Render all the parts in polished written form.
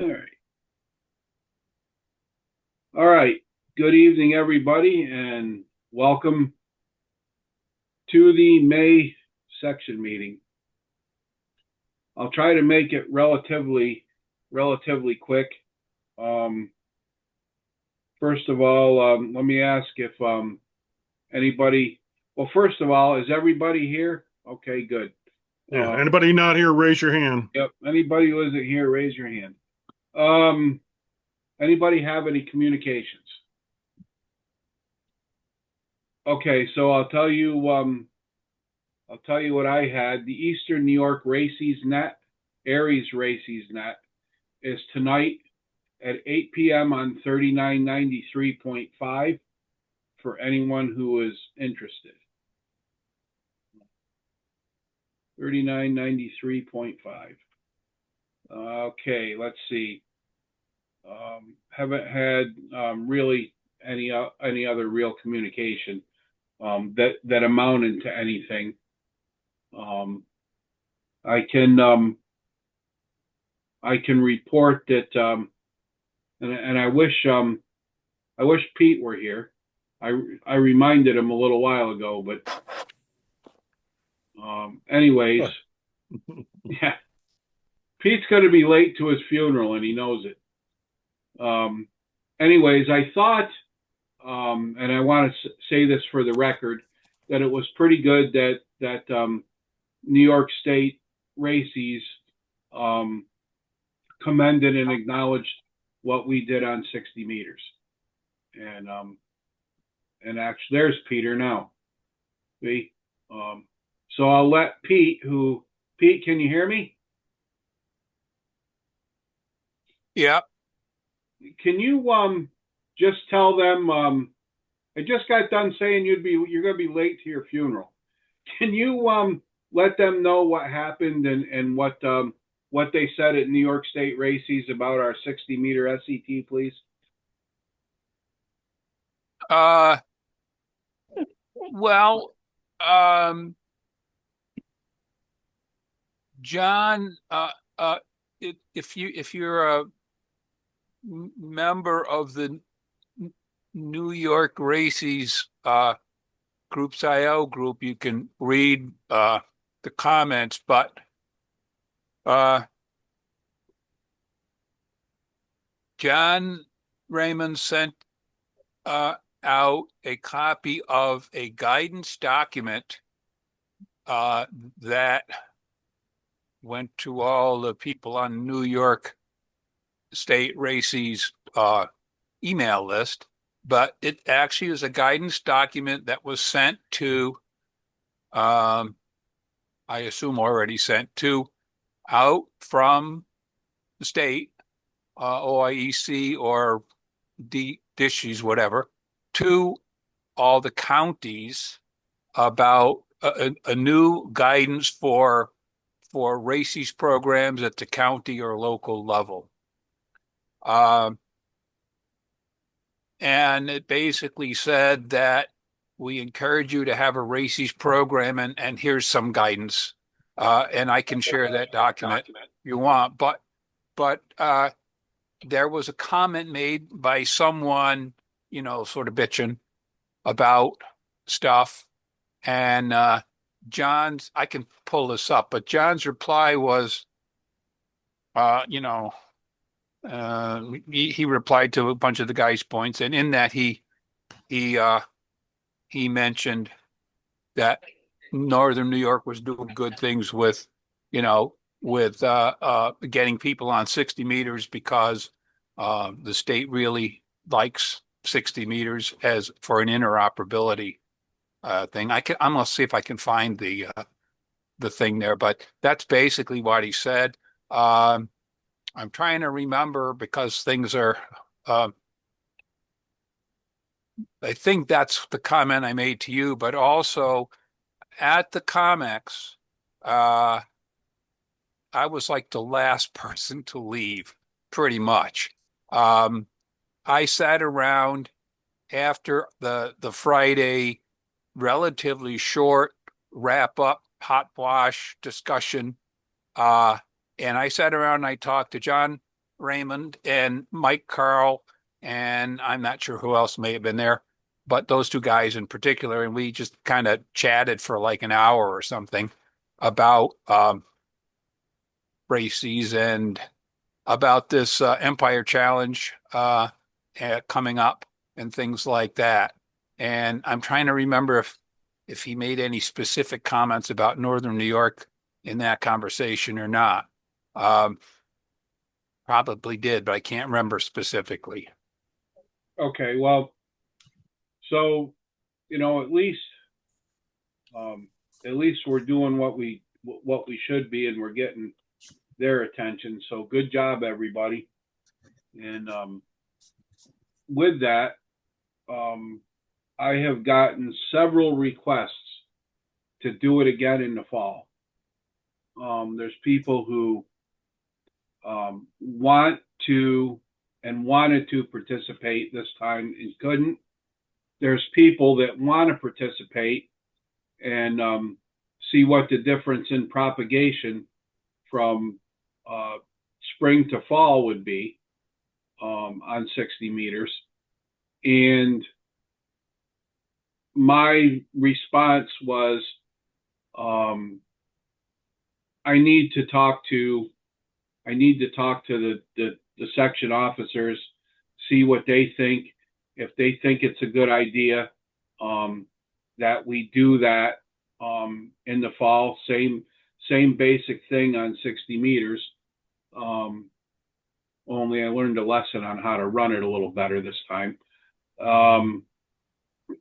All right. All right. Good evening, everybody, and welcome to the May section meeting. I'll try to make it relatively quick. Um, First of all, let me ask if anybody. Well, first of all, is everybody here? Okay, good. Yeah. Anybody not here, raise your hand. Yep. Anybody who isn't here, raise your hand. Um, Anybody have any communications? Okay, so I'll tell you what I had. The Eastern New York Races Net, Aries Races Net, is tonight at 8 p.m. on 3993.5 for anyone who is interested. 3993.5. Okay, let's see. Haven't had really any other real communication that amounted to anything. Um, I can I can report that and I wish Pete were here. I reminded him a little while ago, but anyways, yeah, Pete's going to be late to his funeral, and he knows it. Um, Anyways, I thought, and I want to say this for the record, that it was pretty good that New York State races um, commended and acknowledged what we did on 60 meters, and and actually, there's Peter now. See, um, so I'll let Pete, can you hear me? Yeah. Can you just tell them I just got done saying you're gonna be late to your funeral. Can you let them know what happened and what they said at New York State races about our 60-meter SET, please? Uh, well, um, John, if you're a member of the New York Races Groups IO group, you can read the comments. But uh, John Raymond sent out a copy of a guidance document uh, that went to all the people on New York State Races email list, but it actually is a guidance document that was sent to, um, I assume already sent to, out from the state, OIEC or DISHES, whatever, to all the counties about a new guidance for races programs at the county or local level. Um, and it basically said that we encourage you to have a races program, and here's some guidance. And I can share that document if you want. But there was a comment made by someone, sort of bitching about stuff. And John's, I can pull this up, but John's reply was, uh, you know, he replied to a bunch of the guy's points, and in that he uh, he mentioned that Northern New York was doing good things with, you know, getting people on 60 meters because the state really likes 60 meters as for an interoperability thing. I'm gonna see if I can find the thing there, but that's basically what he said. Um, I'm trying to remember because things are. Uh, I think that's the comment I made to you, but also at the comics, uh, I was like the last person to leave, pretty much. Um, I sat around after the Friday relatively short wrap up hot wash discussion, uh, and I sat around and I talked to John. Raymond and Mike Carl, and I'm not sure who else may have been there, but those two guys in particular. And we just kind of chatted for like an hour or something about races and about this Empire Challenge coming up and things like that. And I'm trying to remember if he made any specific comments about Northern New York in that conversation or not. Probably did, but I can't remember specifically. Okay, well, so at least we're doing what we should be, and we're getting their attention. So good job, everybody. And with that, I have gotten several requests to do it again in the fall. There's people who want to and wanted to participate this time and couldn't. There's people that want to participate and see what the difference in propagation from spring to fall would be on 60 meters. And my response was, I need to talk to the section officers, see what they think. If they think it's a good idea, that we do that in the fall, same basic thing on 60 meters. Only I learned a lesson on how to run it a little better this time.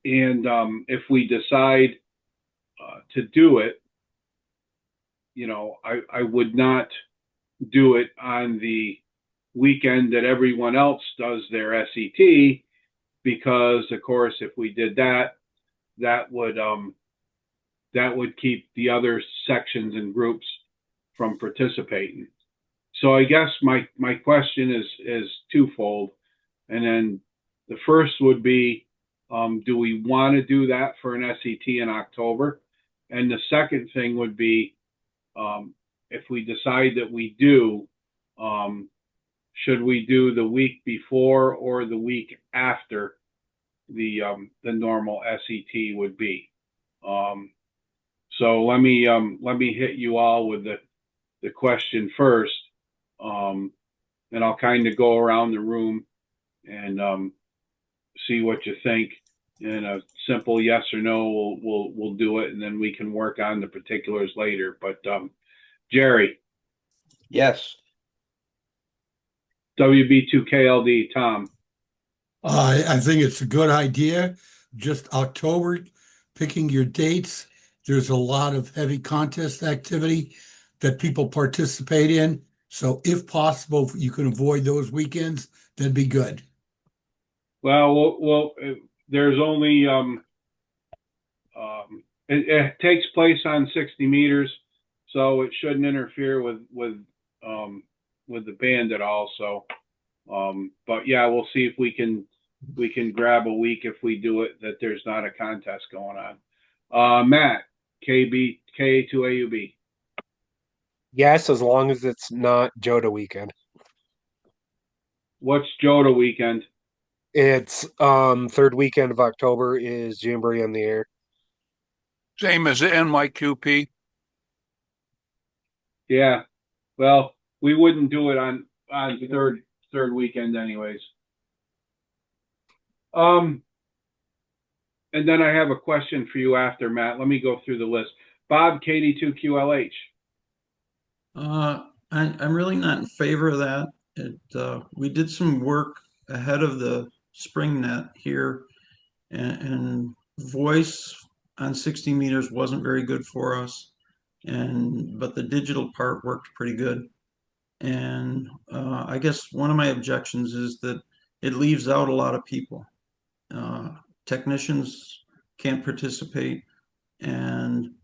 If we decide to do it, I would not do it on the weekend that everyone else does their SET, because of course, if we did that, that would keep the other sections and groups from participating. So I guess my question is twofold. And then the first would be, do we want to do that for an SET in October? And the second thing would be, if we decide that we do, should we do the week before or the week after the normal SET would be? So let me hit you all with the question first, and I'll kind of go around the room and see what you think. And a simple yes or no, we'll do it, and then we can work on the particulars later. But Jerry. Yes. WB2KLD, Tom. I think it's a good idea. Just October, picking your dates. There's a lot of heavy contest activity that people participate in. So if possible, if you can avoid those weekends, that'd be good. Well, there's only it takes place on 60 meters, so it shouldn't interfere with the band at all. So, but yeah, we'll see if we can grab a week if we do it that there's not a contest going on. Matt, KA2AUB. Yes, as long as it's not Joda weekend. What's Joda weekend? It's third weekend of October is Jamboree on the Air. Same as the NYQP. Yeah. Well, we wouldn't do it on third weekend anyways. And then I have a question for you after, Matt. Let me go through the list. Bob, KD2QLH. I'm really not in favor of that. We did some work ahead of the spring net here, and voice on 60 meters wasn't very good for us, but the digital part worked pretty good. And I guess one of my objections is that it leaves out a lot of people. Technicians can't participate, and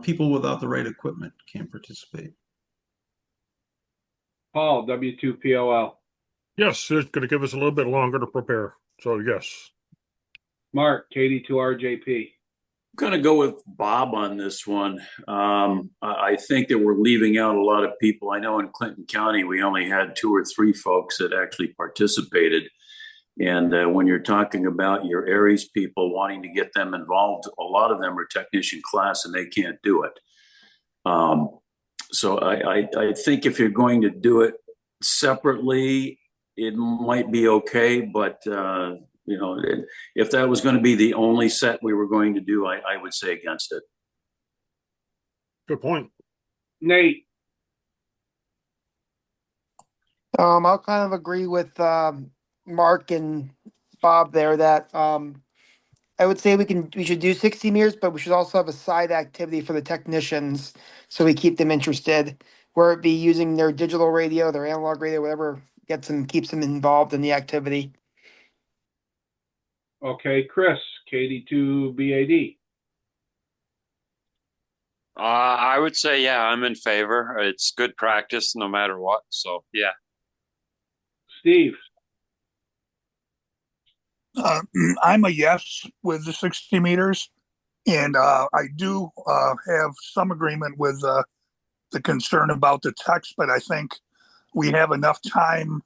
people without the right equipment can't participate. Paul, W2POL. Yes, it's going to give us a little bit longer to prepare. So yes. Mark, KD2RJP. going to go with Bob on this one. I think that we're leaving out a lot of people. I know in Clinton County, we only had 2 or 3 folks that actually participated. And when you're talking about your Aries people wanting to get them involved, a lot of them are technician class and they can't do it. So I think if you're going to do it separately, it might be okay. But, if that was going to be the only set we were going to do, I would say against it. Good point. Nate, I'll kind of agree with Mark and Bob there that I would say we should do 60 meters, but we should also have a side activity for the technicians so we keep them interested, where it be using their digital radio, their analog radio, whatever keeps them involved in the activity. okay, Chris, KD2BAD. I would say, yeah, I'm in favor. It's good practice no matter what. So, yeah. Steve, I'm a yes with the 60 meters. And I do have some agreement with the concern about the text, but I think we have enough time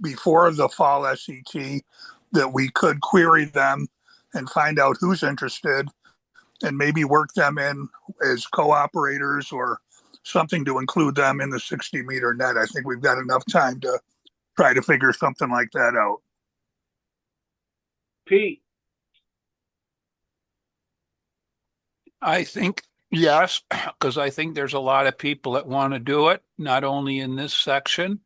before the fall SET that we could query them and find out who's interested and maybe work them in as co-operators or something to include them in the 60-meter net. I think we've got enough time to try to figure something like that out. Pete, I think yes, because I think there's a lot of people that want to do it, not only in this section.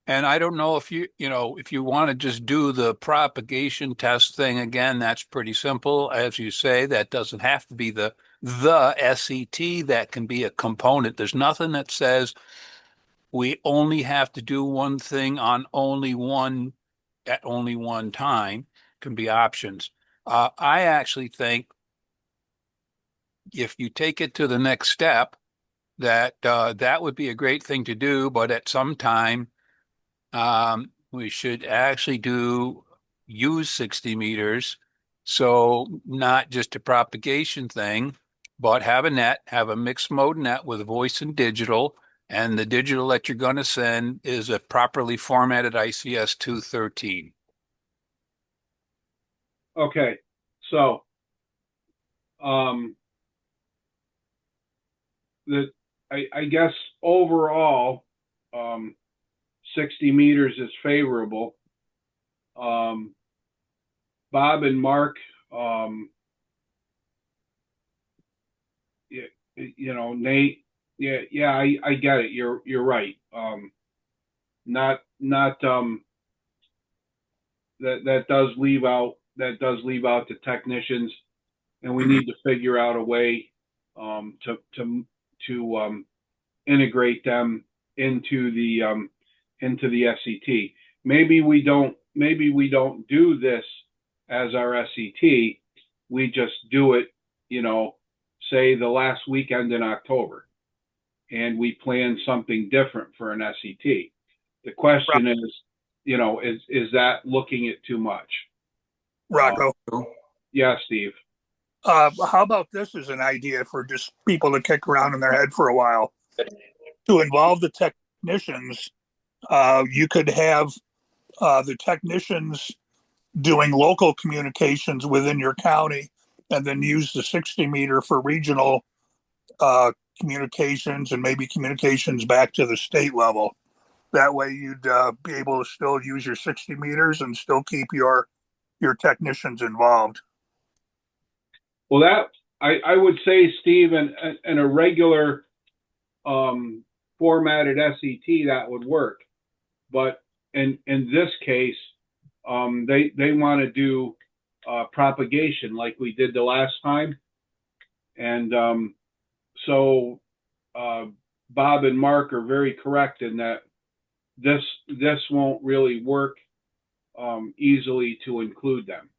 And I don't know if if you want to just do the propagation test thing again, that's pretty simple. As you say, that doesn't have to be the SET. That can be a component. There's nothing that says we only have to do one thing on only one at only one time. It can be options. I actually think if you take it to the next step, that that would be a great thing to do, but at some time we should actually use 60 meters. So not just a propagation thing, but have a mixed mode net with voice and digital. And the digital that you're going to send is a properly formatted ICS 213. okay, so I guess overall 60 meters is favorable. Bob and Mark, Nate, yeah, I get it. You're right. Not that does leave out the technicians, and we need to figure out a way to integrate them into the SET. Maybe we don't do this as our SET. We just do it, say the last weekend in October, and we plan something different for an SET. The question is, is that looking at too much? Rocco, Yeah, Steve. how about this as an idea for just people to kick around in their head for a while? To involve the technicians, you could have the technicians doing local communications within your county and then use the 60 meter for regional communications and maybe communications back to the state level. That way you'd be able to still use your 60 meters and still keep your technicians involved. Well, that I would say, Steve, in a regular formatted SET, that would work. But in this case, they want to do propagation like we did the last time, and so Bob and Mark are very correct in that this won't really work easily to include them.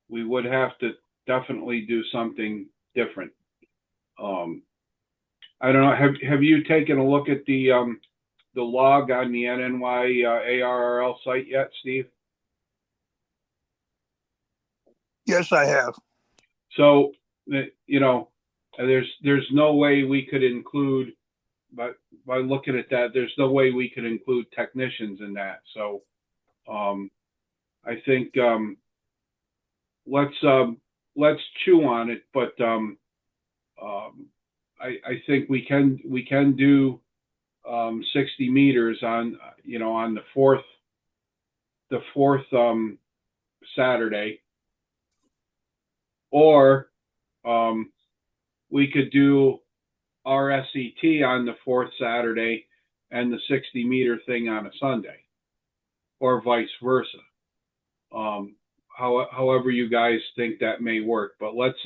We would have to definitely do something different. I don't know. Have you taken a look at the log on the NNY ARRL site yet, Steve? Yes, I have. So, you know, there's no way we could include, but by looking at that, there's no way we could include technicians in that. So, I think, let's chew on it, but, I think we can do, 60 meters on, on the fourth, Saturday, or, we could do our SET on the fourth Saturday and the 60 meter thing on a Sunday, or vice versa. However you guys think that may work, but let's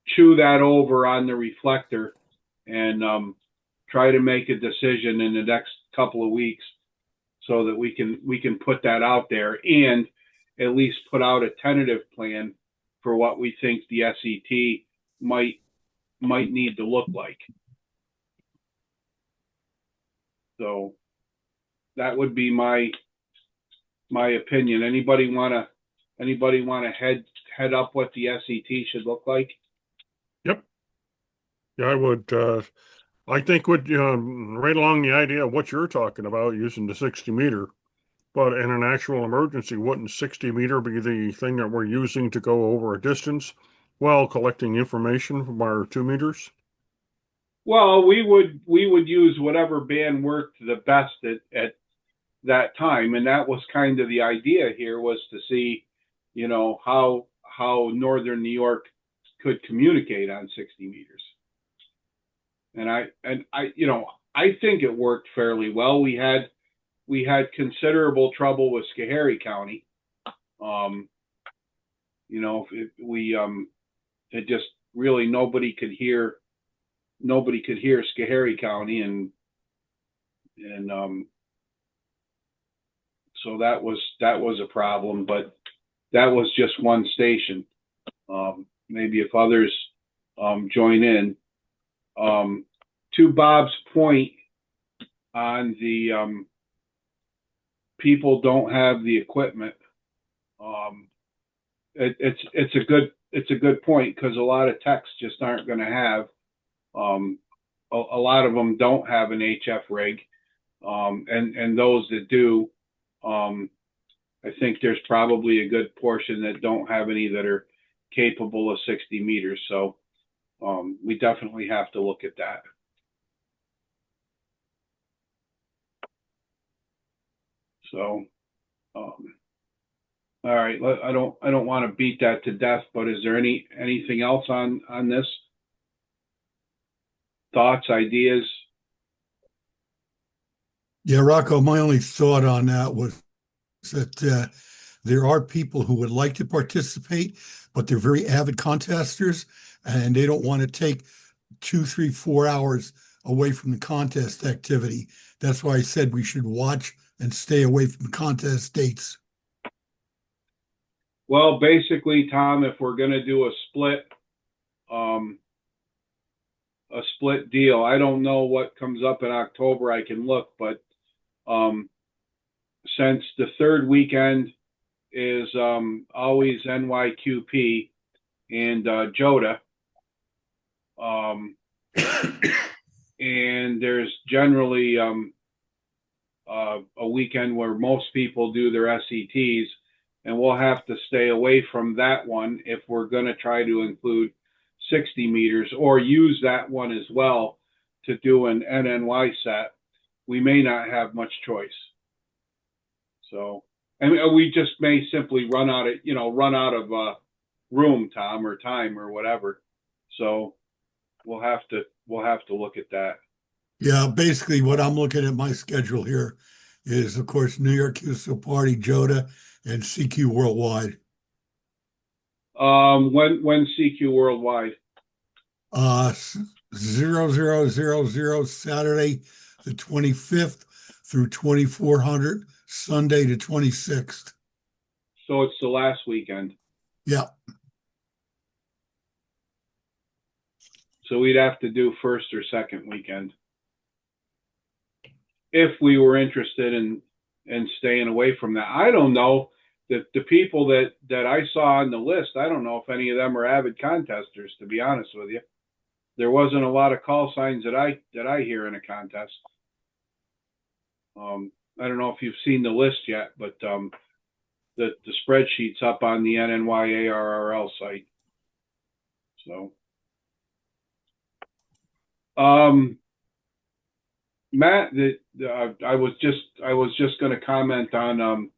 chew that over on the reflector and try to make a decision in the next couple of weeks so that we can put that out there and at least put out a tentative plan for what we think the SET might need to look like. So that would be my opinion. Anybody want to head up what the SET should look like? Yep. Yeah, I would. I think would right along the idea of what you're talking about using the 60 meter, but in an actual emergency, wouldn't 60 meter be the thing that we're using to go over a distance while collecting information from our 2 meters? Well, we would use whatever band worked the best at that time, and that was kind of the idea here, was to see, how Northern New York could communicate on 60 meters. And I think it worked fairly well. We had considerable trouble with Schoharie County. It just really nobody could hear Schoharie County, and so that was a problem, but that was just one station. Maybe if others join in. To Bob's point on the people don't have the equipment, it's a good point, because a lot of techs just aren't going to have. A lot of them don't have an HF rig, and those that do, I think there's probably a good portion that don't have any that are capable of 60 meters. So we definitely have to look at that. So, all right. I don't want to beat that to death, but is there anything else on this? Thoughts, ideas? Yeah, Rocco, my only thought on that was that there are people who would like to participate, but they're very avid contesters, and they don't want to take 2, 3, 4 hours away from the contest activity. That's why I said we should watch and stay away from contest dates. Well, basically, Tom, if we're going to do a split deal, I don't know what comes up in October. I can look, but since the third weekend is always NYQP and JOTA, and there's generally a weekend where most people do their SETs, and we'll have to stay away from that one if we're going to try to include 60 meters or use that one as well to do an NNY set. We may not have much choice. So, and we just may simply run out of room, Tom, or time or whatever. So we'll have to look at that. Yeah, basically what I'm looking at my schedule here is, of course, New York Useful Party, JOTA, and CQ Worldwide. When CQ Worldwide? 0000 Saturday the 25th through 2400 Sunday the 26th. So it's the last weekend. Yeah. So we'd have to do first or second weekend if we were interested in staying away from that. I don't know. the people that I saw on the list, I don't know if any of them are avid contesters, to be honest with you. There wasn't a lot of call signs that I hear in a contest. I don't know if you've seen the list yet, but the spreadsheet's up on the NNYARRL site. So, Matt, I was just going to comment on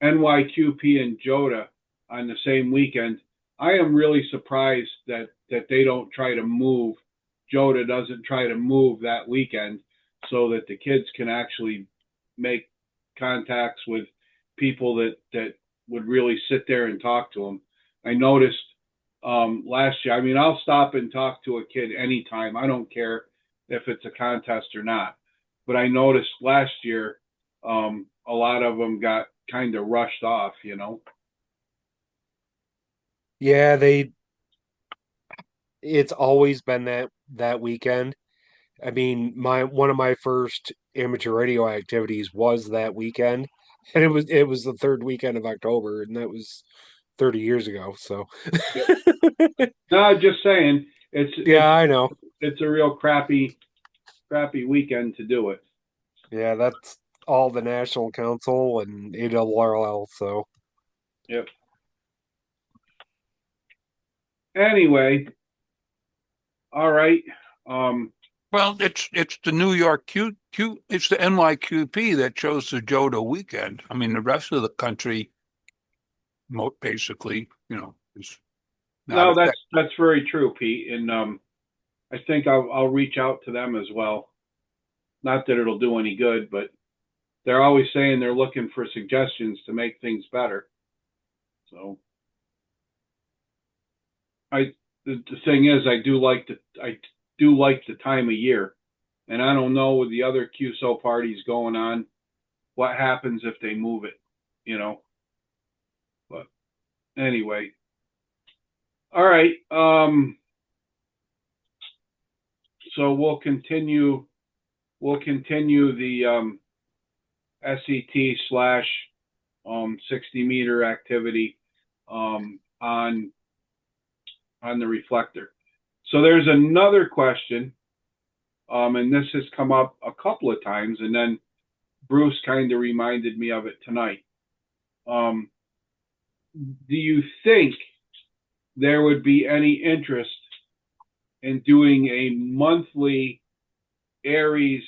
NYQP and JOTA on the same weekend. I am really surprised that they don't try to move. JOTA doesn't try to move that weekend so that the kids can actually make contacts with people that would really sit there and talk to them. I noticed last year, I mean, I'll stop and talk to a kid anytime. I don't care if it's a contest or not. But I noticed last year, a lot of them got kind of rushed off, you know? Yeah, it's always been that weekend. I mean, one of my first amateur radio activities was that weekend, and it was the third weekend of October, and that was 30 years ago. So, No, just saying, I know. It's a real crappy weekend to do it. Yeah, that's all the National Council and ARRL. So, yep. Anyway, all right. Well, it's the New York it's the NYQP that chose the JOTA weekend. I mean, the rest of the country, basically, is no. That's very true, Pete. And I think I'll reach out to them as well. Not that it'll do any good, but they're always saying they're looking for suggestions to make things better. So, the thing is, I do like the time of year, and I don't know with the other QSO parties going on, what happens if they move it, you know. But anyway, all right. So we'll continue the SET / 60 meter activity on the reflector. So there's another question, and this has come up a couple of times, and then Bruce kind of reminded me of it tonight. Do you think there would be any interest in doing a monthly Aries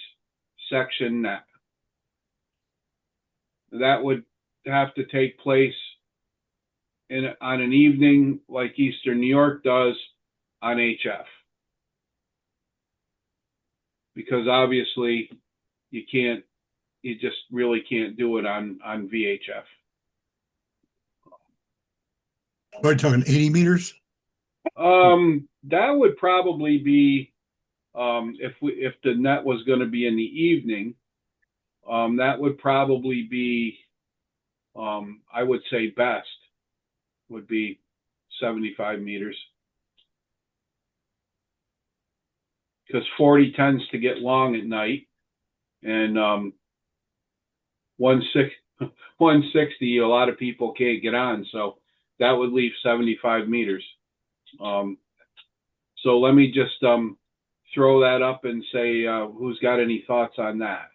section net? That would have to take place on an evening like Eastern New York does on HF, because obviously you just really can't do it on VHF. Are you talking 80 meters? That would probably be if the net was going to be in the evening. That would probably be I would say best would be 75 meters, because 40 tends to get long at night, and 160 a lot of people can't get on, so that would leave 75 meters. So let me just throw that up and say who's got any thoughts on that?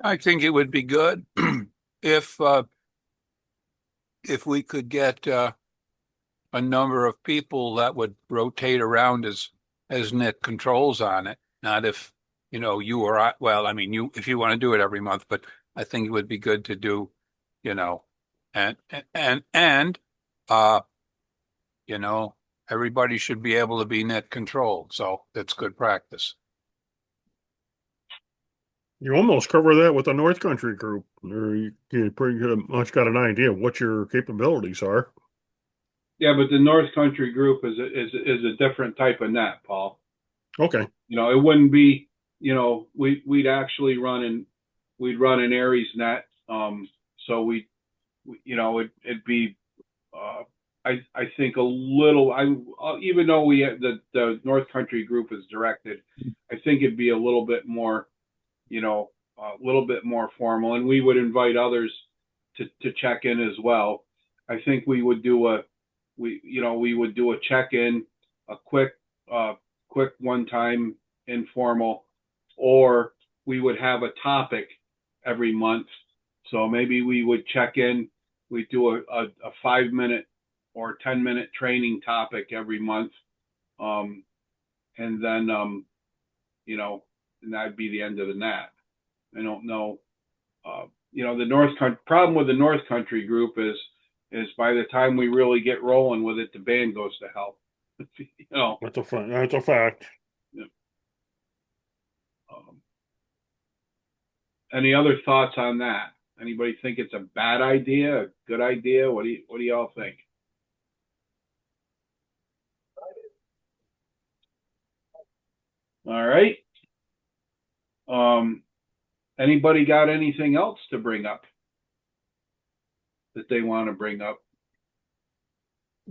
I think it would be good if we could get a number of people that would rotate around as net controls on it. Not if you or I. Well, I mean, if you want to do it every month, but I think it would be good to do, and everybody should be able to be net controlled. So that's good practice. You almost cover that with the North Country group, or you pretty much got an idea of what your capabilities are. Yeah, but the North Country group is a different type of net, Paul. Okay. It wouldn't be, we'd actually run an Aries net. So it'd be, I think a little, even though the North Country group is directed, I think it'd be a little bit more, a little bit more formal, and we would invite others to check in as well. I think we would do a check-in, a quick one-time informal, or we would have a topic every month. So maybe we would check in, we do a 5-minute or 10-minute training topic every month. And then, and that'd be the end of the NAT. I don't know. The problem with the North Country group is by the time we really get rolling with it, the band goes to hell. That's a fact. Yeah. Any other thoughts on that? Anybody think it's a bad idea, a good idea? What do y'all think? All right. Anybody got anything else to bring up that they want to bring up?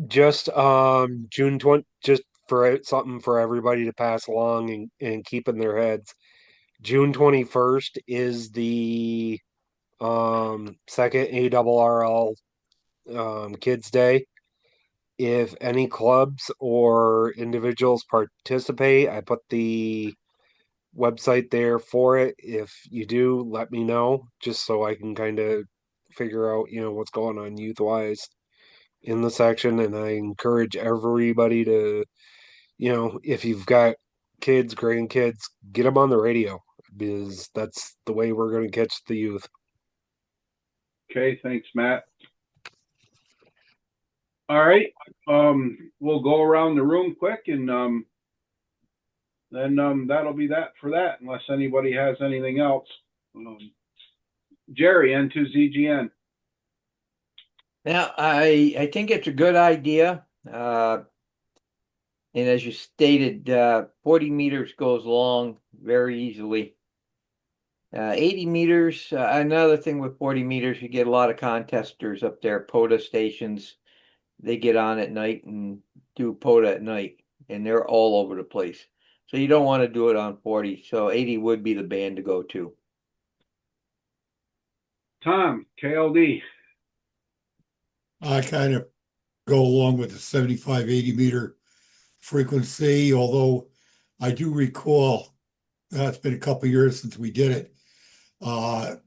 Just June 20, just for something for everybody to pass along and keep in their heads. June 21st is the second ARRL Kids Day. If any clubs or individuals participate, I put the website there for it. If you do, let me know, just so I can kind of figure out, what's going on youth wise in the section. And I encourage everybody to, if you've got kids, grandkids, get them on the radio, because that's the way we're going to catch the youth. Okay, thanks, Matt. All right, we'll go around the room quick, and then that'll be that for that, unless anybody has anything else. Jerry, N2ZGN. Now, I think it's a good idea. And as you stated, 40 meters goes long very easily. 80 meters, another thing with 40 meters, you get a lot of contesters up there, POTA stations. They get on at night and do POTA at night, and they're all over the place. So you don't want to do it on 40. So 80 would be the band to go to. Tom, KLD. I kind of go along with the 75, 80 meter frequency, although I do recall, it's been a couple of years since we did it.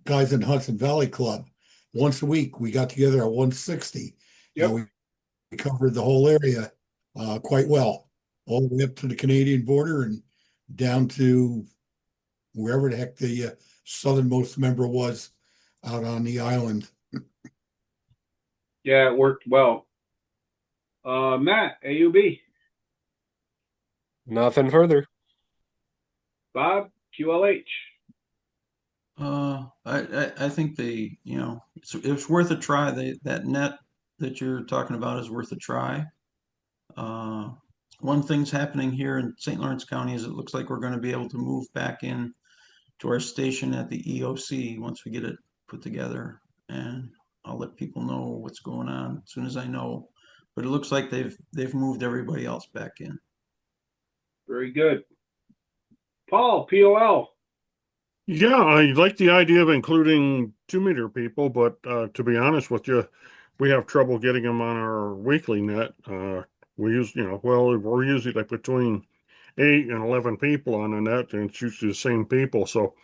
Guys in Hudson Valley Club, once a week, we got together at 160. Yep. And we covered the whole area quite well, all the way up to the Canadian border and down to wherever the heck the southernmost member was out on the island. Yeah, it worked well. Matt, AUB. Nothing further. Bob, QLH. I think it's worth a try. That net that you're talking about is worth a try. One thing's happening here in St. Lawrence County is it looks like we're going to be able to move back in to our station at the EOC once we get it put together, and I'll let people know what's going on as soon as I know. But it looks like they've moved everybody else back in. Very good. Paul, POL. Yeah, I like the idea of including 2-meter people, but to be honest with you, we have trouble getting them on our weekly net. We use, we're usually like between 8 and 11 people on the net, and it's usually the same people. So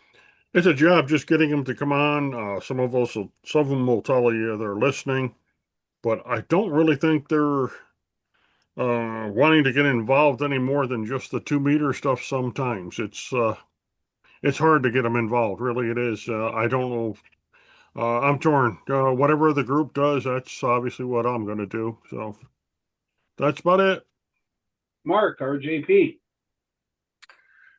it's a job just getting them to come on. Some of them will tell you they're listening, but I don't really think they're wanting to get involved any more than just the 2-meter stuff. Sometimes it's hard to get them involved. Really, it is. I don't know. I'm torn. Whatever the group does, that's obviously what I'm going to do. So that's about it. Mark, RJP.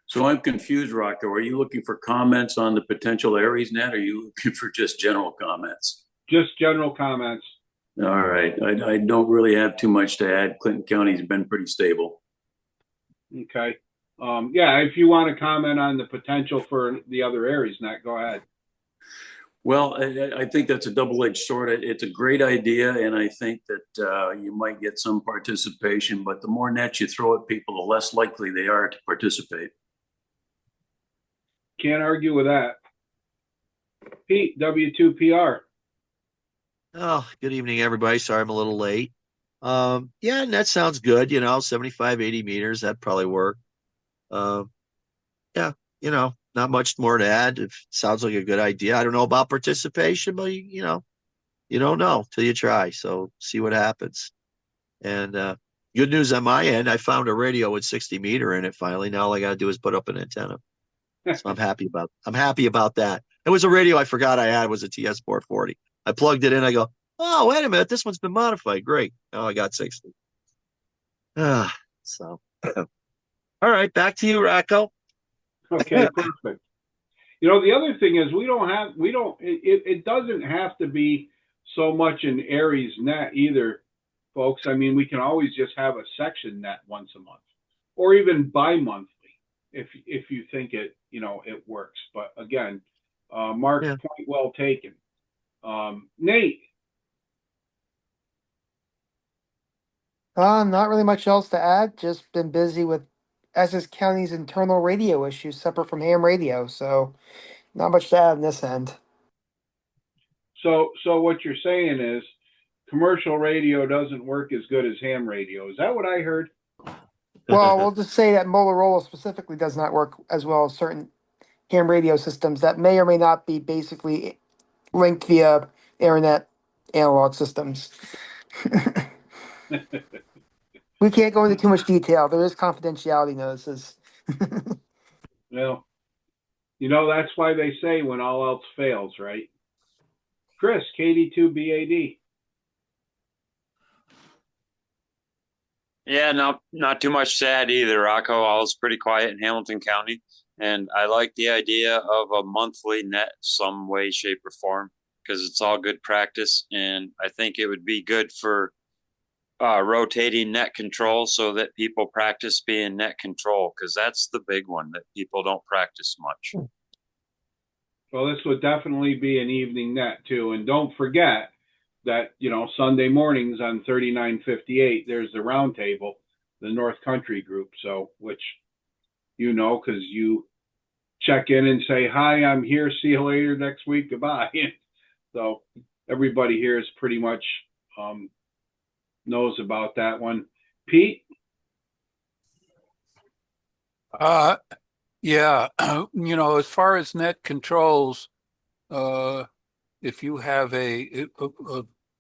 So I'm confused, Rocco. Are you looking for comments on the potential Aries net, or are you looking for just general comments? Just general comments. All right. I don't really have too much to add. Clinton County's been pretty stable. Okay. Yeah, if you want to comment on the potential for the other Aries net, go ahead. Well, I think that's a double-edged sword. It's a great idea, and I think that you might get some participation, but the more nets you throw at people, the less likely they are to participate. Can't argue with that. Pete, W2PR. Oh, good evening, everybody. Sorry I'm a little late. Yeah, and that sounds good. 75, 80 meters, that'd probably work. Um, yeah, not much more to add. It sounds like a good idea. I don't know about participation, but you don't know till you try. So see what happens. And good news on my end, I found a radio with 60 meter in it finally. Now all I gotta do is put up an antenna. So I'm happy about that. It was a radio I forgot I had was a TS 440. I plugged it in. I go, oh, wait a minute. This one's been modified. Great. Now I got 60. So, all right. Back to you, Rocco. Okay, perfect. The other thing is it doesn't have to be so much an Aries net either, folks. I mean, we can always just have a section net once a month or even bi-monthly if you think it works. But again, Mark's point well taken. Nate. Not really much else to add. Just been busy with Essex County's internal radio issues separate from ham radio, so not much to add on this end. So what you're saying is commercial radio doesn't work as good as ham radio. Is that what I heard? Well, we'll just say that Motorola specifically does not work as well as certain ham radio systems that may or may not be basically linked via internet analog systems. We can't go into too much detail. There is confidentiality notices. Well, that's why they say when all else fails, right? Chris, KD2BAD. Yeah, not too much to add either, Rocco. All's pretty quiet in Hamilton County. And I like the idea of a monthly net some way, shape, or form, because it's all good practice. And I think it would be good for rotating net control so that people practice being net control, because that's the big one that people don't practice much. Well, this would definitely be an evening net too. And don't forget that, Sunday mornings on 3958, there's the round table, the North Country group. So, which, because you check in and say, hi, I'm here. See you later next week. Goodbye. So everybody here is pretty much, knows about that one. Pete? Yeah, as far as net controls, if you have an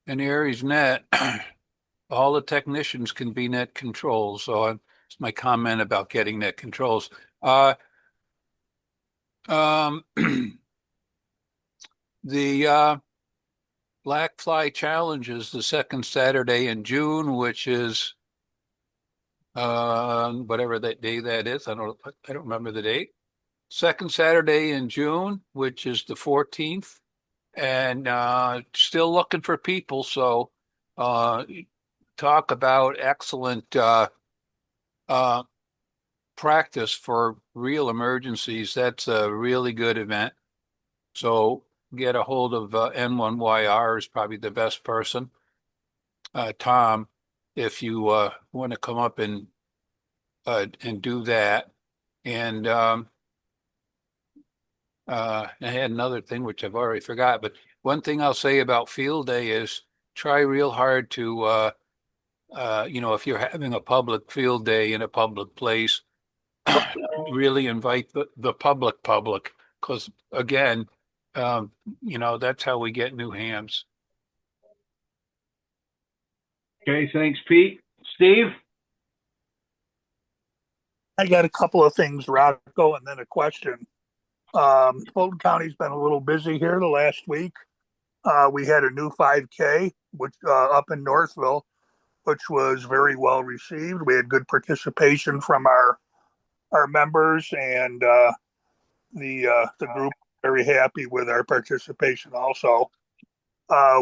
Aries net, all the technicians can be net controls. So it's my comment about getting net controls. The Black Fly Challenge is the second Saturday in June, which is whatever that day that is. I don't remember the date. Second Saturday in June, which is the 14th, and still looking for people. So talk about excellent practice for real emergencies. That's a really good event. So get a hold of N1YR is probably the best person. Tom, if you want to come up and do that. And I had another thing which I've already forgot, but one thing I'll say about field day is try real hard to if you're having a public field day in a public place, really invite the public, because again, that's how we get new hams. Okay, thanks, Pete. Steve? I got a couple of things, Rocco, and then a question. Fulton County's been a little busy here the last week. We had a new 5K, which up in Northville, which was very well received. We had good participation from our members, and the group very happy with our participation also.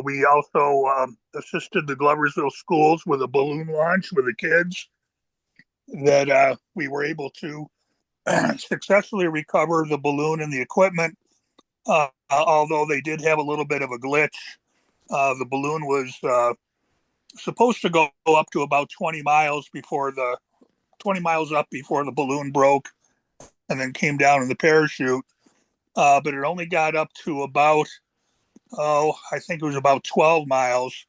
We also assisted the Gloversville schools with a balloon launch with the kids that we were able to successfully recover the balloon and the equipment, although they did have a little bit of a glitch. The balloon was supposed to go up to about 20 miles up before the balloon broke and then came down in the parachute. But it only got up to about I think it was about 12 miles,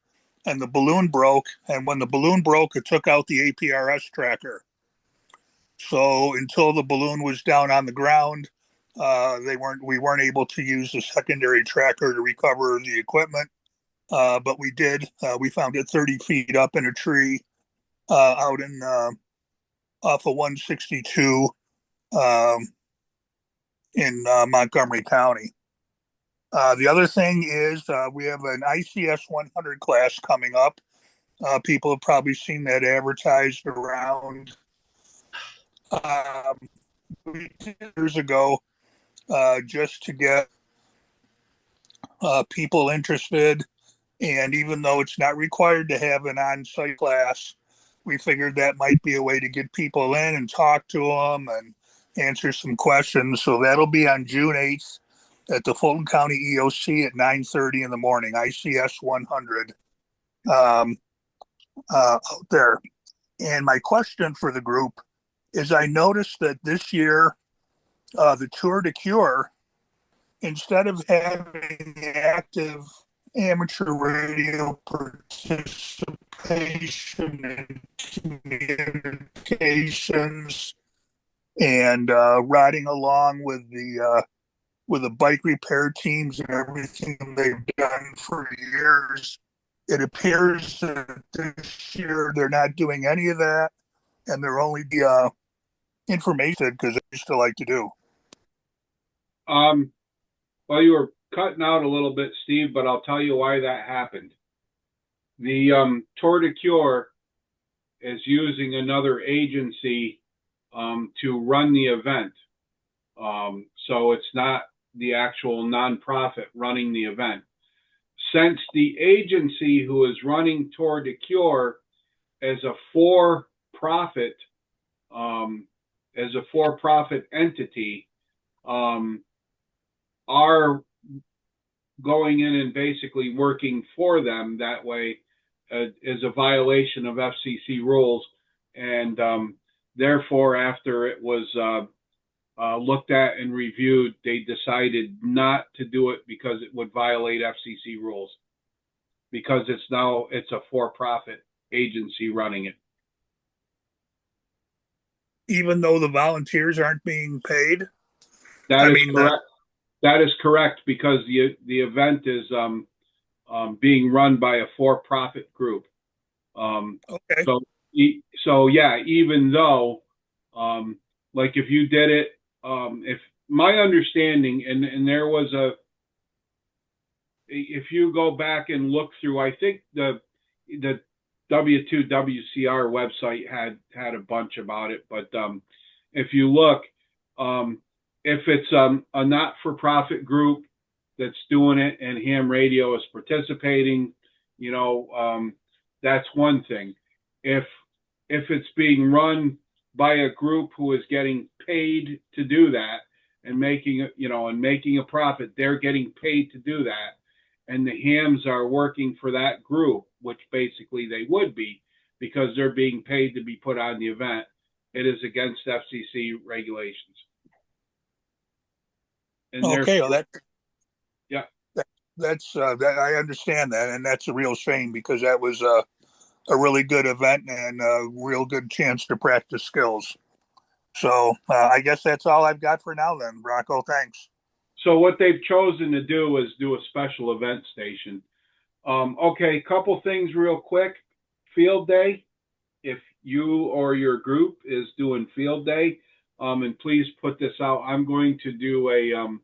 and the balloon broke. And when the balloon broke, it took out the APRS tracker. So until the balloon was down on the ground, we weren't able to use the secondary tracker to recover the equipment. But we did. We found it 30 feet up in a tree out in off of 162 in Montgomery County. The other thing is we have an ICS 100 class coming up. People have probably seen that advertised around. Years ago, just to get people interested. And even though it's not required to have an on-site class, we figured that might be a way to get people in and talk to them and answer some questions. So that'll be on June 8th at the Fulton County EOC at 9:30 in the morning, ICS 100 out there. And my question for the group is I noticed that this year, the Tour de Cure, instead of having active amateur radio participation and communications and riding along with the bike repair teams and everything they've done for years, it appears that this year they're not doing any of that, and they're only information because they used to like to do. Well, you were cutting out a little bit, Steve, but I'll tell you why that happened. The Tour de Cure is using another agency to run the event. So it's not the actual nonprofit running the event. Since the agency who is running Tour de Cure is a for-profit entity, are going in and basically working for them that way is a violation of FCC rules. And therefore, after it was looked at and reviewed, they decided not to do it because it would violate FCC rules, because it's a for-profit agency running it. Even though the volunteers aren't being paid? That is correct. That is correct, because the event is being run by a for-profit group. Okay. So yeah, even though, like if you did it, if my understanding, and there was if you go back and look through, I think the W2WCR website had a bunch about it, but if you look, if it's a not-for-profit group that's doing it and ham radio is participating, that's one thing. If it's being run by a group who is getting paid to do that and making a profit, they're getting paid to do that, and the hams are working for that group, which basically they would be because they're being paid to be put on the event, it is against FCC regulations. And okay, well, yeah, that's that I understand that, and that's a real shame because that was a really good event and a real good chance to practice skills. So I guess that's all I've got for now then, Rocco. Thanks. So what they've chosen to do is do a special event station. Okay, couple things real quick. Field day, if you or your group is doing field day, and please put this out. I'm going to do a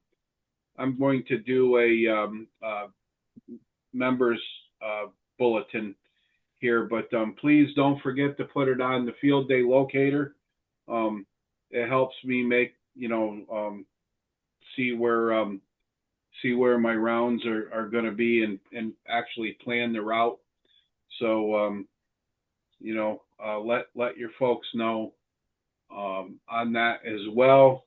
members bulletin here, but please don't forget to put it on the field day locator. It helps me make see where my rounds are going to be and actually plan the route. So let your folks know on that as well.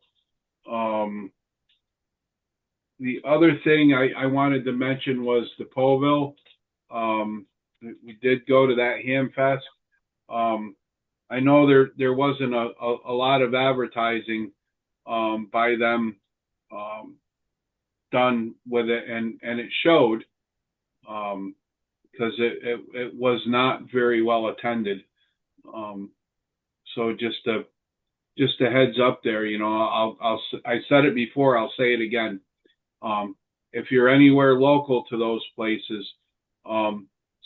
The other thing I wanted to mention was the Poville. We did go to that Ham Fest. I know there wasn't a lot of advertising by them done with it, and it showed, because it was not very well attended. So just a heads up there, you know, I said it before, I'll say it again. If you're anywhere local to those places,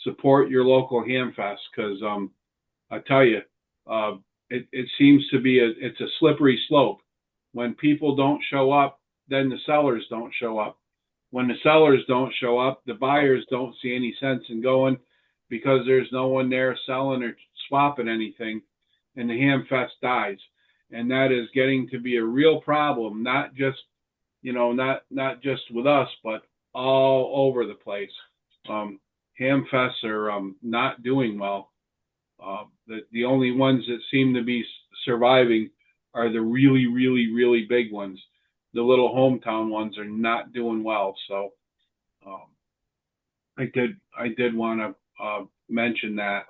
support your local Hamfest, because I tell you, it seems to be it's a slippery slope. When people don't show up, then the sellers don't show up. When the sellers don't show up, the buyers don't see any sense in going, because there's no one there selling or swapping anything, and the Hamfest dies. And that is getting to be a real problem, not just, you know, not just with us, but all over the place. Hamfests are not doing well. The only ones that seem to be surviving are the really, really, really big ones. The little hometown ones are not doing well. So I did want to mention that.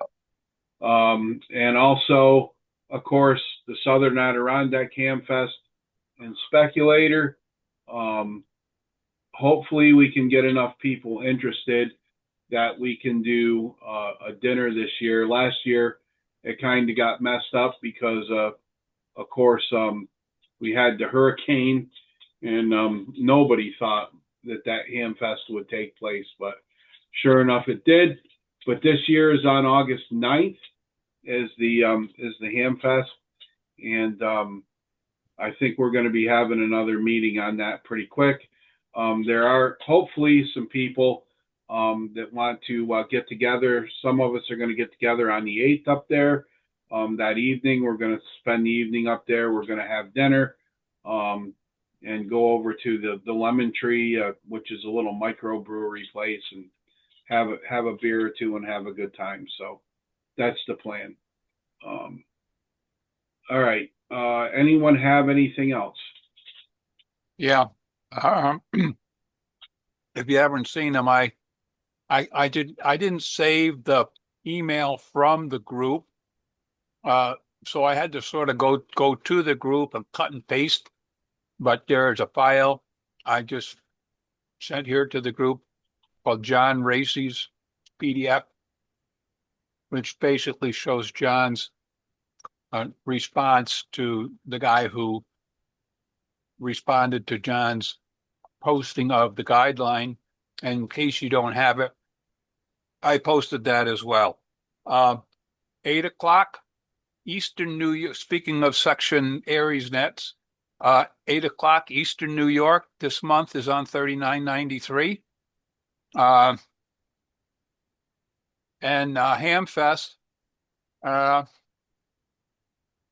And also, of course, the Southern Adirondack Hamfest and Speculator. Hopefully we can get enough people interested that we can do a dinner this year. Last year, it kind of got messed up because, of course, we had the hurricane, and nobody thought that Hamfest would take place, but sure enough, it did. But this year is on August 9th is the Hamfest, and I think we're going to be having another meeting on that pretty quick. There are hopefully some people that want to get together. Some of us are going to get together on the 8th up there. That evening, we're going to spend the evening up there. We're going to have dinner and go over to the Lemon Tree, which is a little microbrewery place, and have a beer or two and have a good time. So that's the plan. All right. Anyone have anything else? Yeah. If you haven't seen them, I didn't save the email from the group. So I had to sort of go to the group and cut and paste, but there's a file I just sent here to the group called John Racy's PDF, which basically shows John's response to the guy who responded to John's posting of the guideline. And in case you don't have it, I posted that as well. 8 o'clock Eastern New York. Speaking of Section Aries nets, 8 o'clock Eastern New York this month is on 39.93. And Hamfest,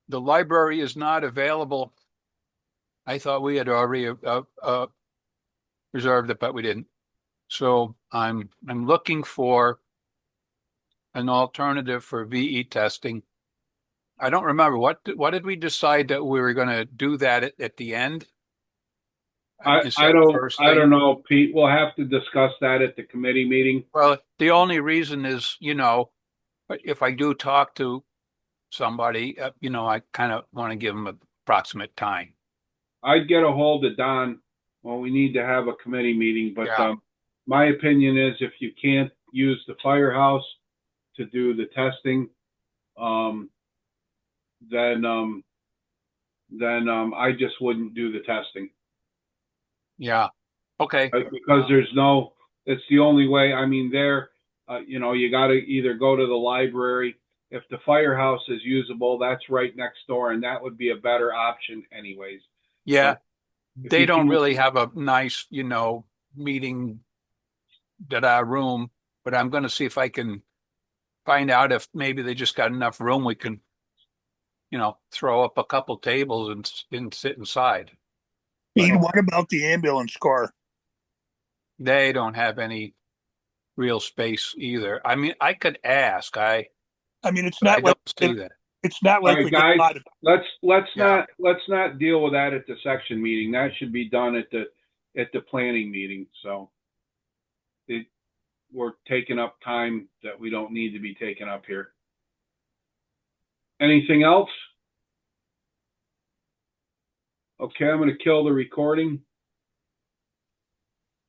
the library is not available. I thought we had already reserved it, but we didn't. So I'm looking for an alternative for VE testing. I don't remember what did we decide that we were going to do that at the end. I don't know, Pete. We'll have to discuss that at the committee meeting. Well, the only reason is, you know, if I do talk to somebody, you know, I kind of want to give them an approximate time. I'd get a hold of Don. Well, we need to have a committee meeting, but Yeah. My opinion is if you can't use the firehouse to do the testing, then I just wouldn't do the testing. Yeah. Okay. Because it's the only way. I mean, you know, you got to either go to the library. If the firehouse is usable, that's right next door, and that would be a better option anyways. Yeah. If They you don't can- really have a nice, you know, meeting room, but I'm going to see if I can find out if maybe they just got enough room. We can, you know, throw up a couple tables and sit inside. Pete, what about the ambulance corps? They don't have any real space either. I mean, I could ask. I mean, it's but I not like don't see that. it's not like All we right, get a lot guys, of let's not deal with that at the section meeting. That should be done at the planning meeting. So we're taking up time that we don't need to be taken up here. Anything else? Okay, I'm going to kill the recording.